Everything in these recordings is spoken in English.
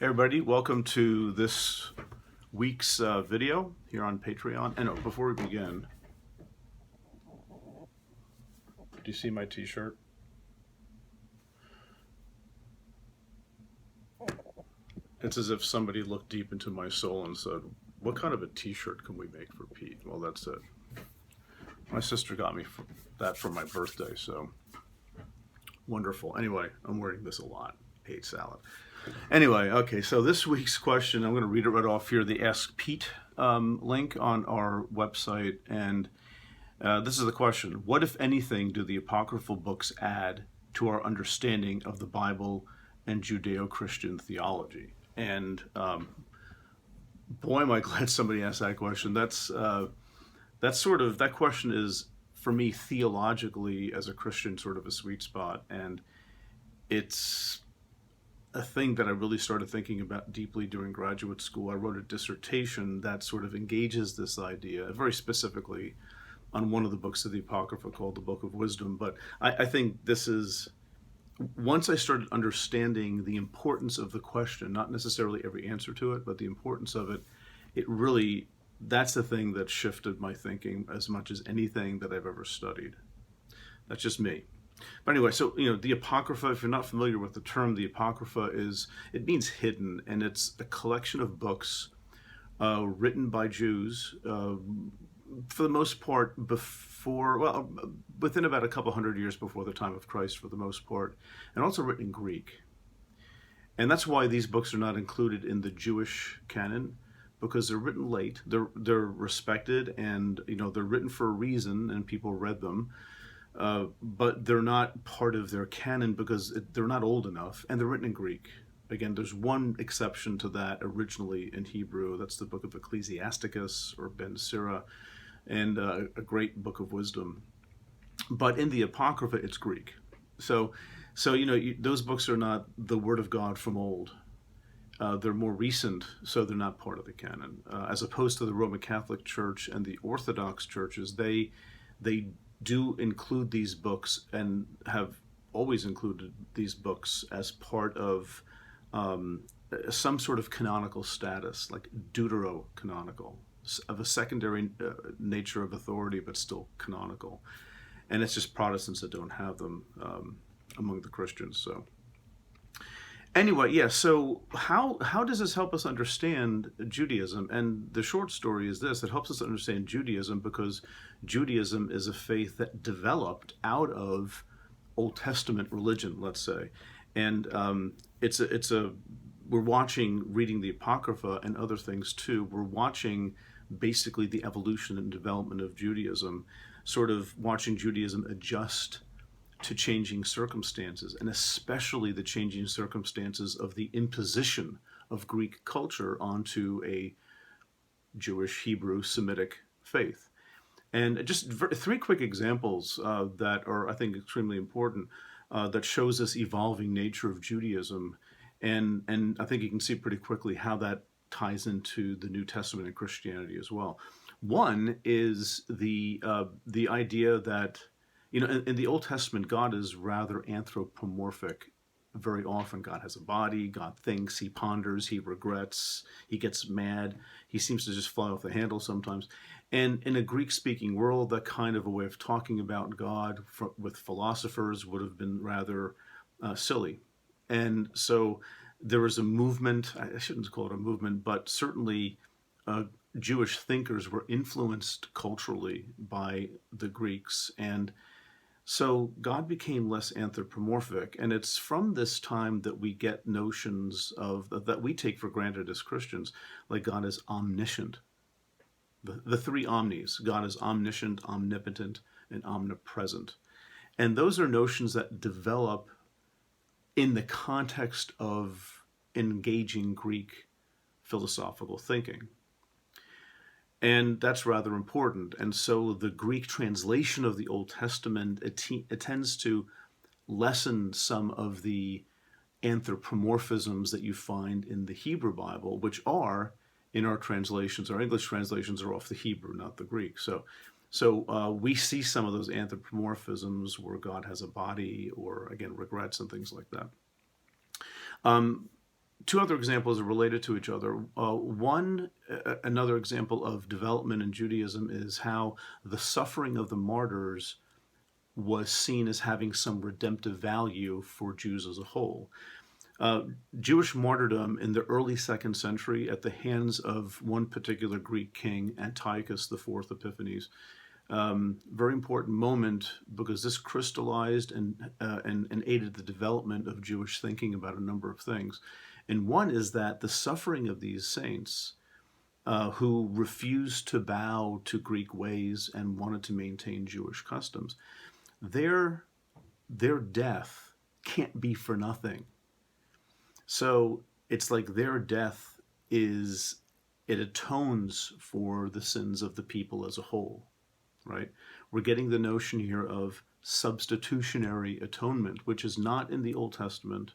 Hey everybody, welcome to this week's video here on Patreon. And before we begin, do you see my t-shirt? It's as if somebody looked deep into my soul and said, what kind of a t-shirt can we make for Pete? Well, that's it. My sister got me that for my birthday, so wonderful. Anyway, I'm wearing this a lot. Hate salad. Anyway, okay, so this week's question, I'm going to read it right off here, the Ask Pete link on our website, and this is the question. What, if anything, do the Apocryphal books add to our understanding of the Bible and Judeo-Christian theology? And boy, am I glad somebody asked that question. That question is, for me, theologically, as a Christian, sort of a sweet spot, and it's a thing that I really started thinking about deeply during graduate school. I wrote a dissertation that sort of engages this idea, very specifically on one of the books of the Apocrypha called the Book of Wisdom. But I think this is, once I started understanding the importance of the question, not necessarily every answer to it, but the importance of it, it really, that's the thing that shifted my thinking as much as anything that I've ever studied. That's just me. But anyway, so, the Apocrypha, if you're not familiar with the term, the Apocrypha it means hidden, and it's a collection of books written by Jews, for the most part within about a couple hundred years before the time of Christ, for the most part, and also written in Greek. And that's why these books are not included in the Jewish canon, because they're written late. They're respected, and they're written for a reason, and people read them. But they're not part of their canon because they're not old enough, and they're written in Greek. Again, there's one exception to that originally in Hebrew. That's the book of Ecclesiasticus or Ben Sira, and a great book of wisdom. But in the Apocrypha, it's Greek. So those books are not the Word of God from old. They're more recent, so they're not part of the canon. As opposed to the Roman Catholic Church and the Orthodox churches, they do include these books and have always included these books as part of some sort of canonical status, like deuterocanonical, of a secondary nature of authority, but still canonical. And it's just Protestants that don't have them among the Christians. So anyway, yeah, so how does this help us understand Judaism? And the short story is this: it helps us understand Judaism because Judaism is a faith that developed out of Old Testament religion, let's say. And we're reading the Apocrypha and other things too, we're watching basically the evolution and development of Judaism, sort of watching Judaism adjust to changing circumstances, and especially the changing circumstances of the imposition of Greek culture onto a Jewish, Hebrew, Semitic faith. And just three quick examples that are, I think, extremely important that shows this evolving nature of Judaism. And I think you can see pretty quickly how that ties into the New Testament and Christianity as well. One is the idea that, in the Old Testament, God is rather anthropomorphic. Very often God has a body, God thinks, he ponders, he regrets, he gets mad, he seems to just fly off the handle sometimes. And in a Greek-speaking world, that kind of a way of talking about God with philosophers would have been rather silly. And so there was a movement, I shouldn't call it a movement, but certainly Jewish thinkers were influenced culturally by the Greeks, and so God became less anthropomorphic, and it's from this time that we get notions that we take for granted as Christians, like God is omniscient. The three omnis: God is omniscient, omnipotent, and omnipresent. And those are notions that develop in the context of engaging Greek philosophical thinking. And that's rather important. And so the Greek translation of the Old Testament, it tends to lessen some of the anthropomorphisms that you find in the Hebrew Bible, which are, in our translations, our English translations are off the Hebrew, not the Greek. So we see some of those anthropomorphisms where God has a body, or again, regrets and things like that. two other examples are related to each other. Another example of development in Judaism is how the suffering of the martyrs was seen as having some redemptive value for Jews as a whole. Jewish martyrdom in the early 2nd century at the hands of one particular Greek king, Antiochus IV Epiphanes, very important moment because this crystallized and aided the development of Jewish thinking about a number of things. And one is that the suffering of these saints who refused to bow to Greek ways and wanted to maintain Jewish customs, their death can't be for nothing. So it's like their death it atones for the sins of the people as a whole, right? We're getting the notion here of substitutionary atonement, which is not in the Old Testament,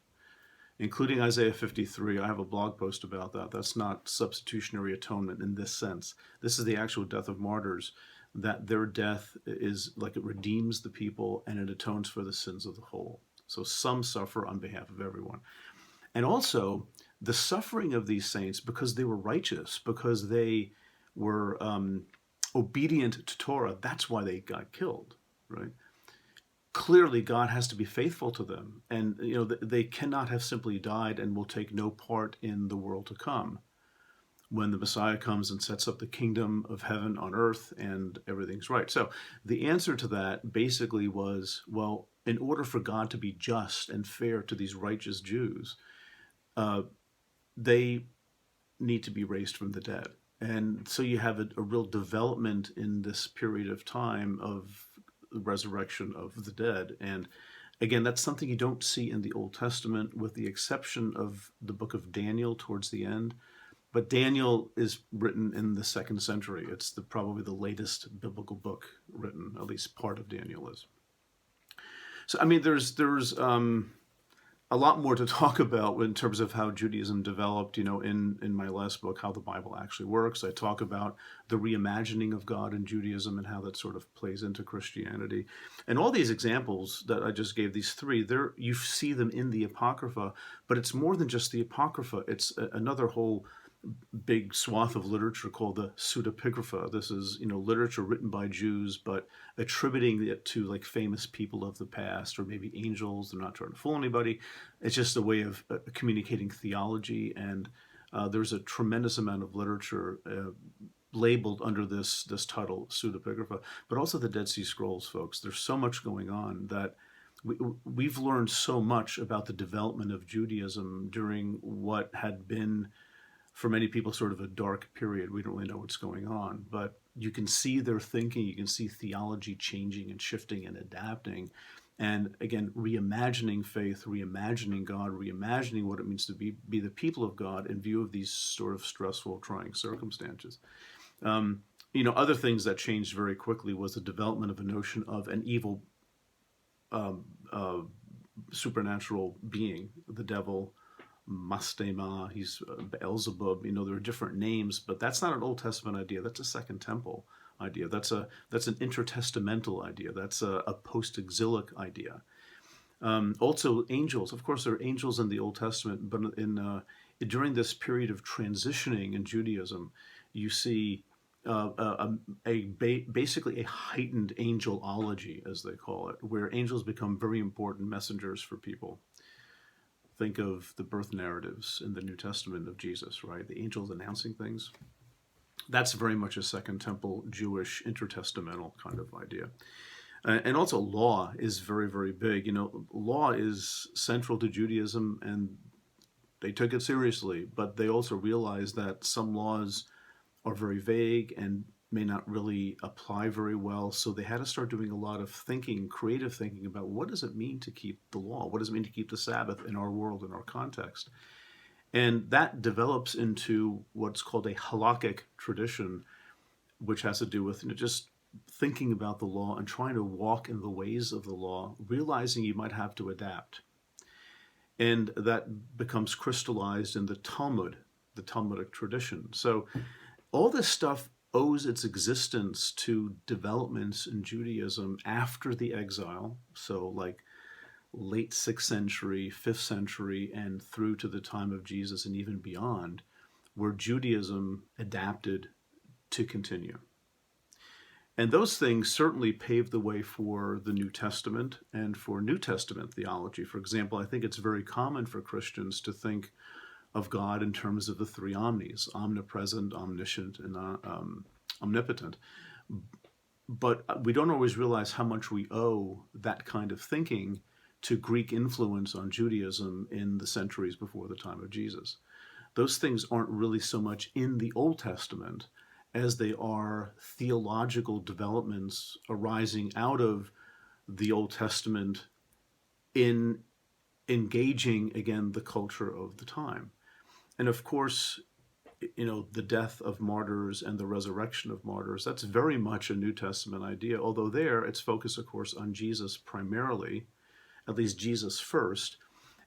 including Isaiah 53. I have a blog post about that. That's not substitutionary atonement in this sense. This is the actual death of martyrs, that their death is like it redeems the people and it atones for the sins of the whole. So some suffer on behalf of everyone. And also, the suffering of these saints, because they were righteous, because they were obedient to Torah, that's why they got killed, right? Clearly, God has to be faithful to them. And, they cannot have simply died and will take no part in the world to come when the Messiah comes and sets up the kingdom of heaven on earth and everything's right. So the answer to that basically was, well, in order for God to be just and fair to these righteous Jews, they need to be raised from the dead. And so you have a real development in this period of time of the resurrection of the dead. And again, that's something you don't see in the Old Testament, with the exception of the book of Daniel towards the end. But Daniel is written in the 2nd century. It's probably the latest biblical book written, at least part of Daniel is. So, I mean, there's a lot more to talk about in terms of how Judaism developed, in my last book, How the Bible Actually Works. I talk about the reimagining of God in Judaism and how that sort of plays into Christianity. And all these examples that I just gave, these three, you see them in the Apocrypha, but it's more than just the Apocrypha. It's another whole big swath of literature called the pseudepigrapha. This is, literature written by Jews, but attributing it to like famous people of the past or maybe angels. They're not trying to fool anybody. It's just a way of communicating theology. And there's a tremendous amount of literature labeled under this title, pseudepigrapha, but also the Dead Sea Scrolls, folks. There's so much going on that we've learned so much about the development of Judaism during what had been, for many people, sort of a dark period. We don't really know what's going on, but you can see their thinking, you can see theology changing and shifting and adapting. And again, reimagining faith, reimagining God, reimagining what it means to be the people of God in view of these sort of stressful, trying circumstances. Other things that changed very quickly was the development of a notion of an evil supernatural being, the devil, Mastema, he's Beelzebub. There are different names, but that's not an Old Testament idea. That's a Second Temple idea. That's an intertestamental idea. That's a post-exilic idea. Also, angels. Of course, there are angels in the Old Testament, but during this period of transitioning in Judaism, you see basically a heightened angelology, as they call it, where angels become very important messengers for people. Think of the birth narratives in the New Testament of Jesus, right? The angels announcing things. That's very much a Second Temple Jewish intertestamental kind of idea. And also law is very, very big. Law is central to Judaism, and they took it seriously, but they also realized that some laws are very vague and may not really apply very well. So they had to start doing a lot of thinking, creative thinking about what does it mean to keep the law? What does it mean to keep the Sabbath in our world, in our context? And that develops into what's called a halakhic tradition, which has to do with just thinking about the law and trying to walk in the ways of the law, realizing you might have to adapt. And that becomes crystallized in the Talmud, the Talmudic tradition. So all this stuff owes its existence to developments in Judaism after the exile. So like late 6th century, 5th century, and through to the time of Jesus and even beyond, where Judaism adapted to continue. And those things certainly paved the way for the New Testament and for New Testament theology. For example, I think it's very common for Christians to think of God in terms of the three omnis: omnipresent, omniscient, and omnipotent. But we don't always realize how much we owe that kind of thinking to Greek influence on Judaism in the centuries before the time of Jesus. Those things aren't really so much in the Old Testament as they are theological developments arising out of the Old Testament in engaging, again, the culture of the time. And of course, the death of martyrs and the resurrection of martyrs, that's very much a New Testament idea, although there it's focused, of course, on Jesus primarily, at least Jesus first.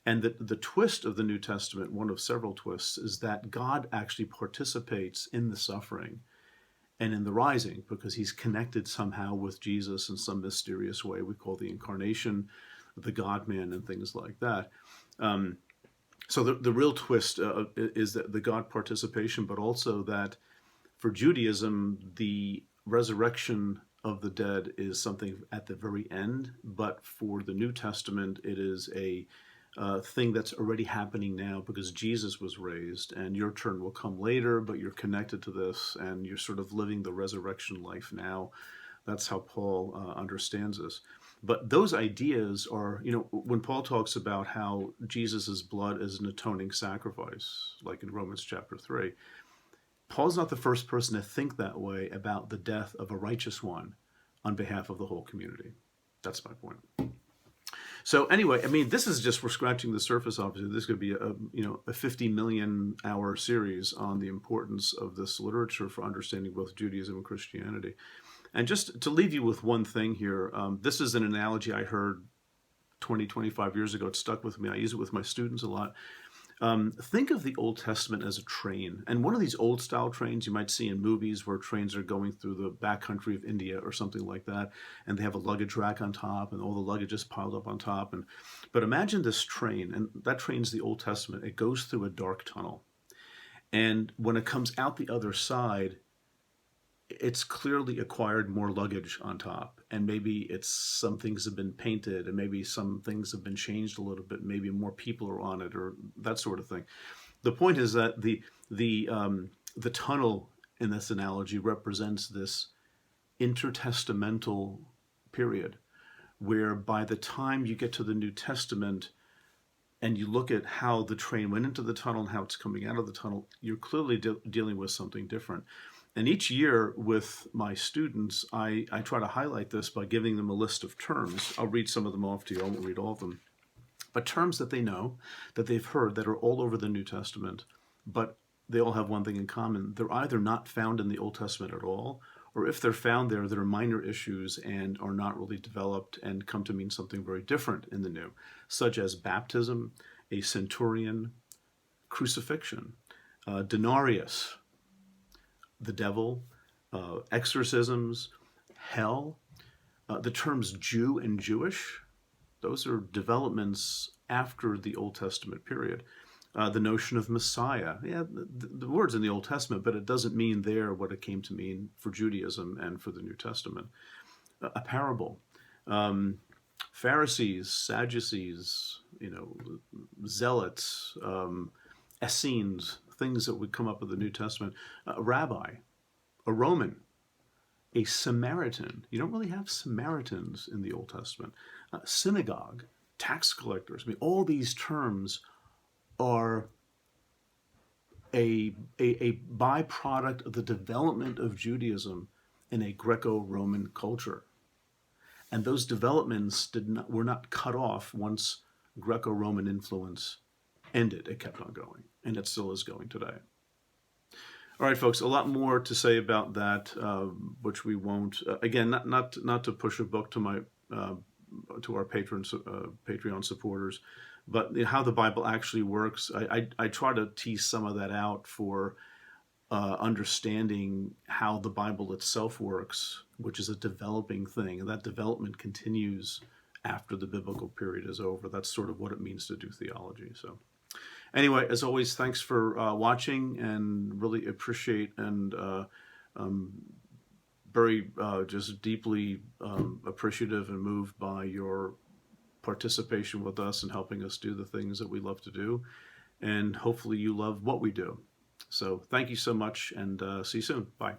And the twist of the New Testament, one of several twists, is that God actually participates in the suffering and in the rising, because he's connected somehow with Jesus in some mysterious way. We call the incarnation, the God-man, and things like that. So the real twist is that the God participation, but also that for Judaism, the resurrection of the dead is something at the very end, but for the New Testament, it is a thing that's already happening now because Jesus was raised, and your turn will come later, but you're connected to this, and you're sort of living the resurrection life now. That's how Paul understands this. But those ideas are, when Paul talks about how Jesus' blood is an atoning sacrifice, like in Romans chapter 3, Paul's not the first person to think that way about the death of a righteous one on behalf of the whole community. That's my point. So anyway, this is just, we're scratching the surface. Obviously, this could be a 50 million hour series on the importance of this literature for understanding both Judaism and Christianity. And just to leave you with one thing here, this is an analogy I heard 20, 25 years ago. It stuck with me. I use it with my students a lot. Think of the Old Testament as a train. And one of these old style trains you might see in movies where trains are going through the backcountry of India or something like that, and they have a luggage rack on top and all the luggage is piled up on top. But imagine this train, and that train's the Old Testament. It goes through a dark tunnel. And when it comes out the other side, it's clearly acquired more luggage on top, and maybe some things have been painted, and maybe some things have been changed a little bit, maybe more people are on it, or that sort of thing. The point is that the tunnel in this analogy represents this intertestamental period, where by the time you get to the New Testament and you look at how the train went into the tunnel and how it's coming out of the tunnel, you're clearly dealing with something different. And each year with my students, I try to highlight this by giving them a list of terms. I'll read some of them off to you. I won't read all of them. But terms that they know, that they've heard, that are all over the New Testament, but they all have one thing in common. They're either not found in the Old Testament at all, or if they're found there, they're minor issues and are not really developed and come to mean something very different in the New, such as baptism, a centurion, crucifixion, denarius, the devil, exorcisms, hell. The terms Jew and Jewish, those are developments after the Old Testament period. The notion of Messiah, the word's in the Old Testament, but it doesn't mean there what it came to mean for Judaism and for the New Testament. A parable. Pharisees, Sadducees, zealots, Essenes, things that would come up with the New Testament. A rabbi, a Roman, a Samaritan. You don't really have Samaritans in the Old Testament. Synagogue, tax collectors. All these terms are a byproduct of the development of Judaism in a Greco-Roman culture. And those developments were not cut off once Greco-Roman influence ended. It kept on going, and it still is going today. All right, folks, a lot more to say about that, which we won't. Again, not to push a book to our patrons, Patreon supporters, but how the Bible actually works. I try to tease some of that out for understanding how the Bible itself works, which is a developing thing, and that development continues after the biblical period is over. That's sort of what it means to do theology. So anyway, as always, thanks for watching, and really appreciate and very just deeply appreciative and moved by your participation with us and helping us do the things that we love to do. And hopefully you love what we do. So thank you so much, and see you soon. Bye.